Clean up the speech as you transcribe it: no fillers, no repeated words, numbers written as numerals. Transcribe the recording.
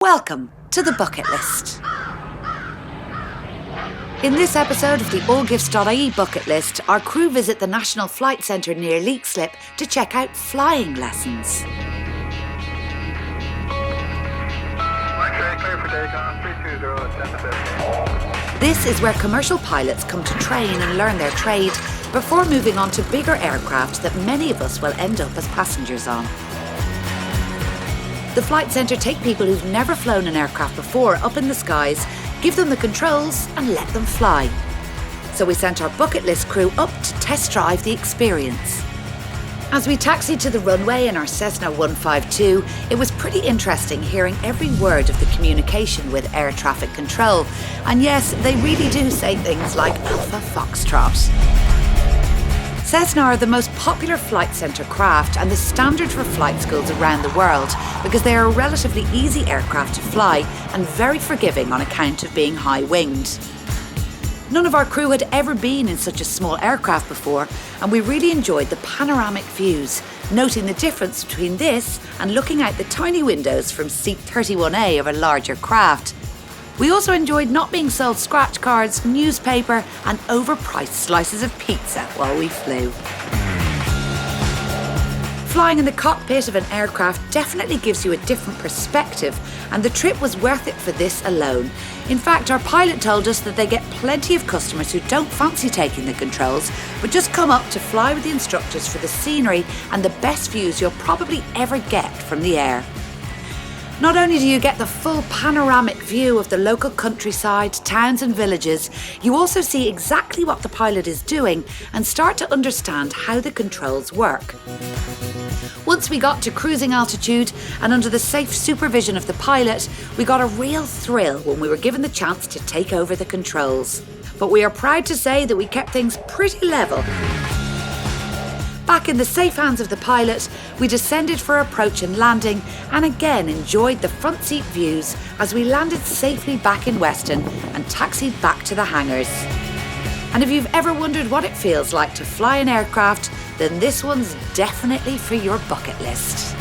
Welcome to the Bucket List. In this episode of the AllGifts.ie Bucket List, our crew visit the National Flight Centre near Leixlip to check out flying lessons. This is where commercial pilots come to train and learn their trade before moving on to bigger aircraft that many of us will end up as passengers on. The Flight Centre take people who've never flown an aircraft before up in the skies, give them the controls and let them fly. So we sent our bucket list crew up to test drive the experience. As we taxied to the runway in our Cessna 152, it was pretty interesting hearing every word of the communication with air traffic control. And yes, they really do say things like Alpha Foxtrot. Cessna are the most popular Flight Centre craft and the standard for flight schools around the world because they are a relatively easy aircraft to fly and very forgiving on account of being high-winged. None of our crew had ever been in such a small aircraft before, and we really enjoyed the panoramic views, noting the difference between this and looking out the tiny windows from seat 31A of a larger craft. We also enjoyed not being sold scratch cards, newspaper and overpriced slices of pizza while we flew. Flying in the cockpit of an aircraft definitely gives you a different perspective, and the trip was worth it for this alone. In fact, our pilot told us that they get plenty of customers who don't fancy taking the controls, but just come up to fly with the instructors for the scenery and the best views you'll probably ever get from the air. Not only do you get the full panoramic view of the local countryside, towns and villages, you also see exactly what the pilot is doing and start to understand how the controls work. Once we got to cruising altitude and under the safe supervision of the pilot, we got a real thrill when we were given the chance to take over the controls. But we are proud to say that we kept things pretty level. Back in the safe hands of the pilot, we descended for approach and landing and again enjoyed the front seat views as we landed safely back in Weston and taxied back to the hangars. And if you've ever wondered what it feels like to fly an aircraft, then this one's definitely for your bucket list.